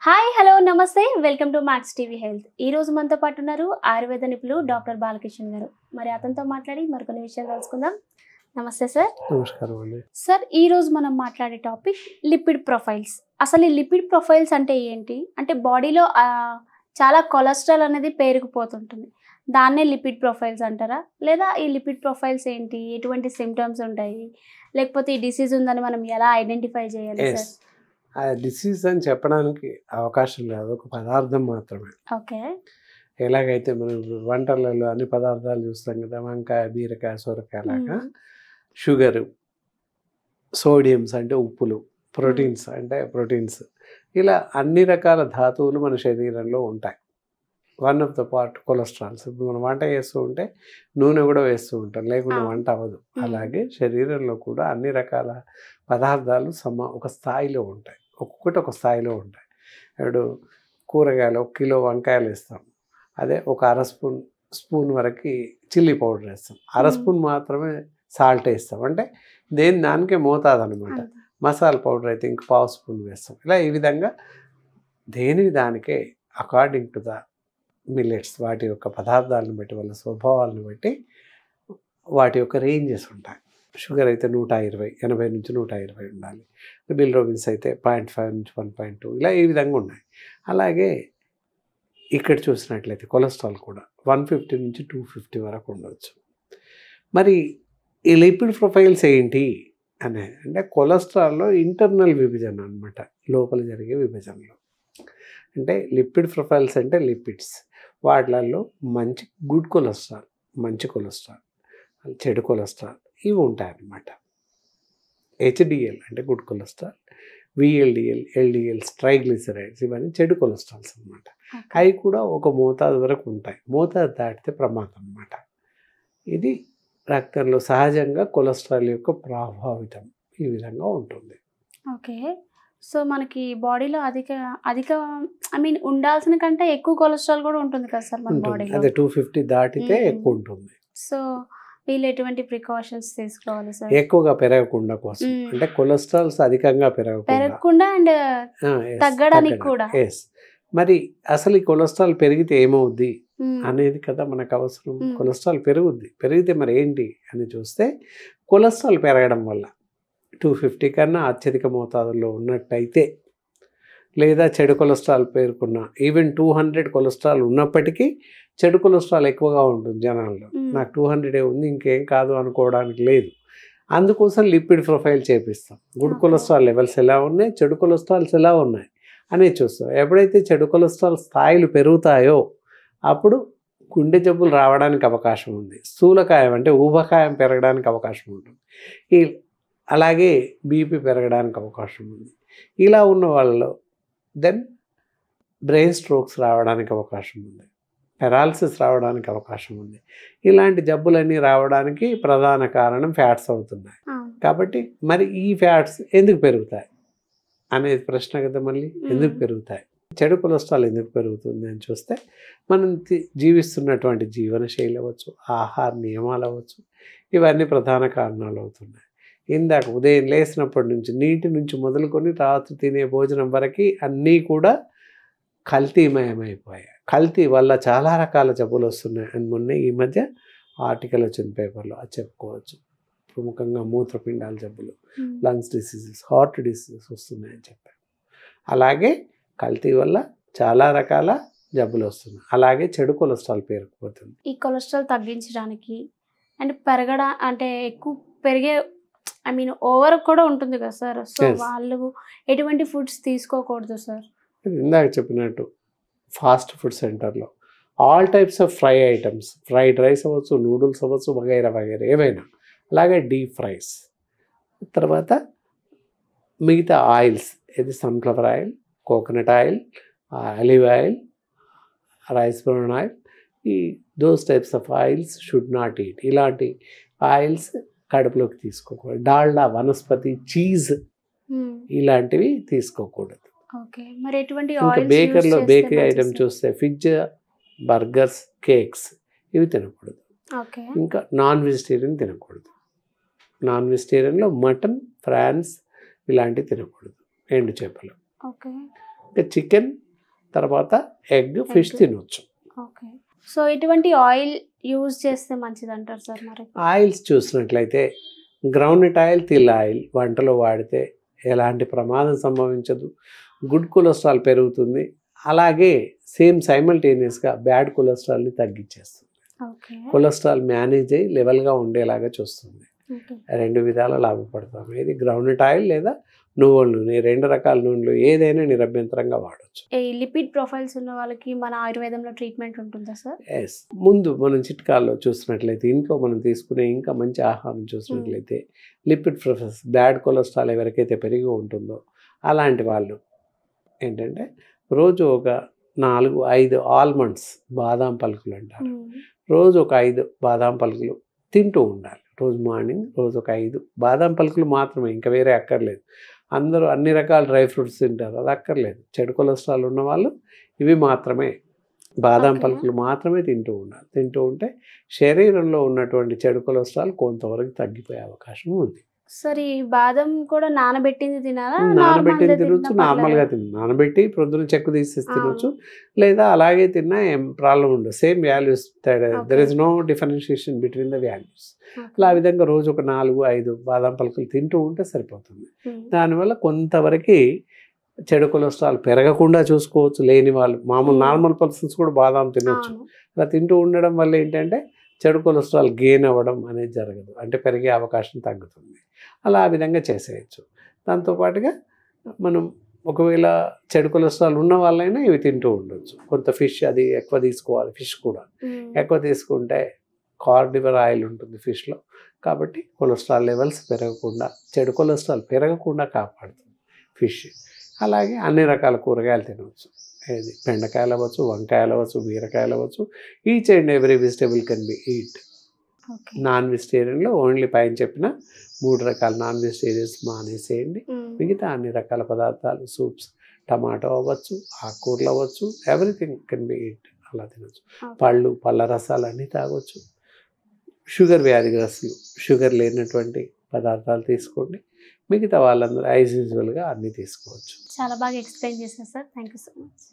Hi hello నమస్తే welcome to max TV health. ఈ రోజు మనతో పాటు ఉన్నారు ఆయుర్వేద నిపుణులు డాక్టర్ బాలకిషన్ గారు. మరి అతనితో మాట్లాడి మరికొన్ని విషయాలు తెలుసుకుందాం. నమస్తే సార్. నమస్కారం అండి. సార్, ఈ రోజు మనం మాట్లాడే టాపిక్ లిపిడ్ ప్రొఫైల్స్. అసలు ఈ లిపిడ్ ప్రొఫైల్స్ అంటే ఏంటి? అంటే బాడీలో చాలా కొలెస్ట్రాల్ అనేది పేరుకుపోతుంటుంది, దాన్నే లిపిడ్ ప్రొఫైల్స్ అంటారా? లేదా ఈ లిపిడ్ ప్రొఫైల్స్ ఏంటి, ఎటువంటి సిమ్టమ్స్ ఉంటాయి, లేకపోతే ఈ డిసీజ్ ఉందని మనం ఎలా ఐడెంటిఫై చేయాలి సార్? ఆ డిసీజ్ అని చెప్పడానికి అవకాశం లేదు, ఒక పదార్థం మాత్రమే. ఓకే. ఎలాగైతే మనం వంటలలో అన్ని పదార్థాలు చూస్తాం కదా, వంకాయ, బీరకాయ, సొరకాయ లాగా షుగరు, సోడియంస్ అంటే ఉప్పులు, ప్రోటీన్స్ అంటే ప్రోటీన్స్, ఇలా అన్ని రకాల ధాతువులు మన శరీరంలో ఉంటాయి. One of the part cholesterols. ఇప్పుడు మనం వంట చేస్తూ ఉంటే నూనె కూడా వేస్తూ ఉంటాం, లేకుండా వంట అవ్వదు. అలాగే శరీరంలో కూడా అన్ని రకాల పదార్థాలు ఒక స్థాయిలో ఉంటాయి, ఒక్కొక్కటి ఒక స్థాయిలో ఉంటాయి. ఇప్పుడు కూరగాయలు 1 కిలో వంకాయలు వేస్తాం, అదే ఒక స్పూన్ వరకు చిల్లీ పౌడర్ వేస్తాం, స్పూన్ మాత్రమే సాల్ట్ వేస్తాం. అంటే దానికే మోతాదు అనమాట. మసాలా పౌడర్ అయితే ఇంక 1/2 స్పూన్ వేస్తాం. ఇలా ఈ విధంగా దానికే అకార్డింగ్ టు ద మిల్లెట్స్, వాటి యొక్క పదార్థాలను బట్టి, వాళ్ళ స్వభావాలను బట్టి వాటి యొక్క రేంజెస్ ఉంటాయి. షుగర్ అయితే 120, 80 నుంచి 120 ఉండాలి. బిల్రోబిన్స్ అయితే 0.5 నుంచి 1.2, ఇలా ఈ విధంగా ఉన్నాయి. అలాగే ఇక్కడ చూసినట్లయితే కొలెస్ట్రాల్ కూడా 150 నుంచి 250 వరకు ఉండవచ్చు. మరి ఈ లిపిడ్ ప్రొఫైల్స్ ఏంటి అనేది అంటే కొలెస్ట్రాల్లో ఇంటర్నల్ విభజన అనమాట, లోపల జరిగే విభజనలో. అంటే లిపిడ్ ప్రొఫైల్స్ అంటే లిపిడ్స్, వాటిలలో గుడ్ కొలెస్ట్రాల్, మంచి కొలెస్ట్రాల్, చెడు కొలెస్ట్రాల్ ఇవి ఉంటాయన్నమాట. హెచ్డిఎల్ అంటే గుడ్ కొలెస్ట్రాల్, విఎల్డిఎల్, ఎల్డిఎల్స్, ట్రైగ్లిసరైడ్స్ ఇవన్నీ చెడు కొలెస్ట్రాల్స్ అనమాట. అవి కూడా ఒక మోతాదు వరకు ఉంటాయి, మోతాదు దాటితే ప్రమాదం అన్నమాట. ఇది రక్తంలో సహజంగా కొలెస్ట్రాల్ యొక్క ప్రభావితం ఈ విధంగా ఉంటుంది. ఓకే. సో మనకి బాడీలో అధిక ఉండాల్సిన కంటే ఎక్కువ కొలెస్ట్రాల్ కూడా ఉంటుంది కదా సార్ మన బాడీలో? అదే 250 దాటితే ఎక్కువ ఉంటుంది. సో వీళ్ళు ఎటువంటి ప్రికాషన్స్ తీసుకోవాలి సార్? ఎక్కువగా పెరగకుండా కోసం, అంటే కొలెస్ట్రాల్స్ అధికంగా పెరగకుండా అండ్ తగ్గడానికి కూడా. మరి అసలు ఈ కొలెస్ట్రాల్ పెరిగితే ఏమవుద్ది అనేది కదా మనకు అవసరం. కొలెస్ట్రాల్ పెరిగితే మరి ఏంటి అని చూస్తే, కొలెస్ట్రాల్ పెరగడం వల్ల 250 కన్నా అత్యధిక మోతాదులో ఉన్నట్టయితే, లేదా చెడు కొలెస్ట్రాల్ పేరుకున్న ఈవెన్ 200 కొలెస్ట్రాల్ ఉన్నప్పటికీ చెడు కొలెస్ట్రాల్ ఎక్కువగా ఉంటుంది జనాల్లో. నాకు 200 ఉంది, ఇంకేం కాదు అనుకోవడానికి లేదు. అందుకోసం లిపిడ్ ప్రొఫైల్ చేపిస్తాం. గుడ్ కొలెస్ట్రాల్ లెవెల్స్ ఎలా ఉన్నాయి, చెడు కొలెస్ట్రాల్స్ ఎలా ఉన్నాయి అనేది చూస్తాం. ఎప్పుడైతే చెడు కొలెస్ట్రాల్ స్థాయిలు పెరుగుతాయో అప్పుడు గుండె జబ్బులు రావడానికి అవకాశం ఉంది, స్థూలకాయం అంటే ఊబకాయం పెరగడానికి అవకాశం ఉంటుంది, అలాగే బీపీ పెరగడానికి అవకాశం ఉంది. ఇలా ఉన్న వాళ్ళలో బ్రెయిన్ స్ట్రోక్స్ రావడానికి అవకాశం ఉంది, పెరాలసిస్ రావడానికి అవకాశం ఉంది. ఇలాంటి జబ్బులన్నీ రావడానికి ప్రధాన కారణం ఫ్యాట్స్ అవుతున్నాయి. కాబట్టి మరి ఈ ఫ్యాట్స్ ఎందుకు పెరుగుతాయి అనేది ప్రశ్న కదా. మళ్ళీ ఎందుకు పెరుగుతాయి, చెడు కొలెస్ట్రాల్ ఎందుకు పెరుగుతుంది అని చూస్తే, మనం జీవిస్తున్నటువంటి జీవనశైలి అవ్వచ్చు, ఆహార నియమాలు అవ్వచ్చు, ఇవన్నీ ప్రధాన కారణాలు అవుతున్నాయి. ఇందాక ఉదయం లేచినప్పటి నుంచి, నీటి నుంచి మొదలుకొని రాత్రి తినే భోజనం వరకు అన్నీ కూడా కల్తీమయమైపోయాయి. కల్తీ వల్ల చాలా రకాల జబ్బులు వస్తున్నాయి అని మొన్న ఈ మధ్య ఆర్టికల్ వచ్చిన పేపర్లో అది చెప్పుకోవచ్చు. ప్రముఖంగా మూత్రపిండాల జబ్బులు, లంగ్స్ డిసీజెస్, హార్ట్ డిసీజెస్ వస్తున్నాయని చెప్పారు. అలాగే కల్తీ వల్ల చాలా రకాల జబ్బులు వస్తున్నాయి. అలాగే చెడు కొలెస్ట్రాల్ పేరుకుపోతుంది. ఈ కొలెస్ట్రాల్ తగ్గించడానికి అండ్ ఎక్కువ పెరిగే ఓవర్ కూడా ఉంటుంది కదా సార్. సో వాళ్ళు ఎటువంటి ఫుడ్స్ తీసుకోకూడదు సార్? ఇందాక చెప్పినట్టు ఫాస్ట్ ఫుడ్ సెంటర్లో all types of fry items, fried rice అవ్వచ్చు, నూడిల్స్ అవ్వచ్చు, వగైరా వగైరా ఏవైనా, అలాగే డీప్ ఫ్రైస్, తర్వాత మిగతా ఆయిల్స్, ఇది sunflower oil, coconut oil, olive oil, rice brown oil, those types of oils should not eat. ఇలాంటి ఆయిల్స్ కడుపులోకి తీసుకోకూడదు. డాల్డా, వనస్పతి, చీజ్ ఇలాంటివి తీసుకోకూడదు. ఇంకా బేకరీ ఐటమ్ చూస్తే పిజ్జా, బర్గర్స్, కేక్స్ ఇవి తినకూడదు. ఇంకా నాన్ వెజిటేరియన్ తినకూడదు. నాన్ వెజిటేరియన్లో మటన్, ఫ్రాన్స్ ఇలాంటివి తినకూడదు, ఎండు చేపలు. ఇంకా చికెన్, తర్వాత ఎగ్, ఫిష్ తినొచ్చు. ఓకే. సో ఎటువంటి ఆయిల్ యూజ్ చేస్తే మంచిది అంటారు సార్ మరి? ఆయిల్స్ చూసినట్లయితే గ్రౌండ్నట్ ఆయిల్, తిల్ ఆయిల్ వంటలో వాడితే ఎలాంటి ప్రమాదం సంభవించదు. గుడ్ కొలెస్ట్రాల్ పెరుగుతుంది. అలాగే సైమల్టేనియస్గా బ్యాడ్ కొలెస్ట్రాల్ని తగ్గించేస్తుంది. ఓకే. కొలెస్ట్రాల్ మేనేజ్ అయ్యి లెవెల్గా ఉండేలాగా చూస్తుంది. ఓకే. 2 విధాల లాభపడతాం. ఇది గ్రౌండ్నట్ ఆయిల్ లేదా నువ్వుల నూనె, 2 రకాల నూనెలు ఏదైనా నిరభ్యంతరంగా వాడచ్చు. ఈ లిపిడ్ ప్రొఫైల్స్ ఉన్న వాళ్ళకి మన ఆయుర్వేదంలో ట్రీట్మెంట్ ఉంటుందా సార్? ఎస్. ముందు మనం చిట్కాల్లో చూసినట్లయితే, ఇంట్లో మనం తీసుకునే ఇంకా మంచి ఆహారం చూసినట్లయితే లిపిడ్ ప్రొఫైల్స్, బ్యాడ్ కొలెస్ట్రాల్ ఎవరికైతే పెరిగి ఉంటుందో అలాంటి వాళ్ళు ఏంటంటే రోజు ఒక 4-5 ఆల్మండ్స్, బాదాం పలుకులు అంటారు, రోజు ఒక 5 బాదాం పలుకులు తింటూ ఉండాలి. రోజు మార్నింగ్ రోజు ఒక 5 బాదాం పలుకులు మాత్రమే, ఇంకా వేరే అక్కర్లేదు. అందరూ అన్ని రకాల డ్రై ఫ్రూట్స్ తింటారు, అది అక్కర్లేదు. చెడు కొలెస్ట్రాల్ ఉన్న వాళ్ళు ఇవి మాత్రమే, బాదాం పలుకులు మాత్రమే తింటూ ఉండాలి. తింటూ ఉంటే శరీరంలో ఉన్నటువంటి చెడు కొలెస్ట్రాల్ కొంతవరకు తగ్గిపోయే అవకాశం ఉంది. సార్ ఈ బాదం కూడా నానబెట్టింది తినాలా? నానబెట్టింది తినొచ్చు, నార్మల్గా నానబెట్టి ప్రొద్దున చెక్కు తీసేసి తినొచ్చు, లేదా అలాగే తిన్నా ఏం ప్రాబ్లం ఉండదు. Same values, there is no differentiation between the values. అలా ఆ విధంగా రోజు ఒక 4-5 బాదం పలుకులు తింటూ ఉంటే సరిపోతుంది. దానివల్ల కొంతవరకు చెడు కొలెస్ట్రాల్ పెరగకుండా చూసుకోవచ్చు. లేని వాళ్ళు, మామూలు నార్మల్ పర్సన్స్ కూడా బాదాం తినొచ్చు. అలా తింటూ ఉండడం వల్ల ఏంటంటే చెడు కొలెస్ట్రాల్ గెయిన్ అవ్వడం అనేది జరగదు, అంటే పెరిగే అవకాశం తగ్గుతుంది. అలా ఆ విధంగా చేసేయచ్చు. దాంతోపాటుగా మనం ఒకవేళ చెడు కొలెస్ట్రాల్ ఉన్న వాళ్ళైనా ఇవి తింటూ ఉండొచ్చు. కొంత ఫిష్ అది ఎక్కువ తీసుకోవాలి. ఫిష్ కూడా ఎక్కువ తీసుకుంటే కార్నివర్ ఆయిల్ ఉంటుంది ఫిష్లో, కాబట్టి కొలెస్ట్రాల్ లెవెల్స్ పెరగకుండా, చెడు కొలెస్ట్రాల్ పెరగకుండా కాపాడుతుంది ఫిష్. అలాగే అన్ని రకాల కూరగాయలు తినవచ్చు. ఏది బెండకాయలు అవ్వచ్చు, వంకాయలు అవ్వచ్చు, బీరకాయలు అవ్వచ్చు. Each and every vegetable can be eat. Non వెజిటేరియన్లో ఓన్లీ పైన చెప్పిన 3 రకాల నాన్ వెజిటేరియన్స్ మానేసేయండి. మిగతా అన్ని రకాల పదార్థాలు, సూప్స్, టమాటో అవ్వచ్చు, ఆకుకూరలు అవ్వచ్చు, ఎవ్రీథింగ్ కెన్ బి ఈట్. అలా తినచ్చు. పళ్ళు, పళ్ళ రసాలు అన్నీ తాగొచ్చు. షుగర్ వ్యాధిగ్రస్తులు షుగర్ లేనటువంటి పదార్థాలు తీసుకోండి. మిగతా వాళ్ళందరూ యాజ్ యూజువల్గా అన్నీ తీసుకోవచ్చు. చాలా బాగా ఎక్స్ప్లెయిన్ చేశారు sir. Thank you so much.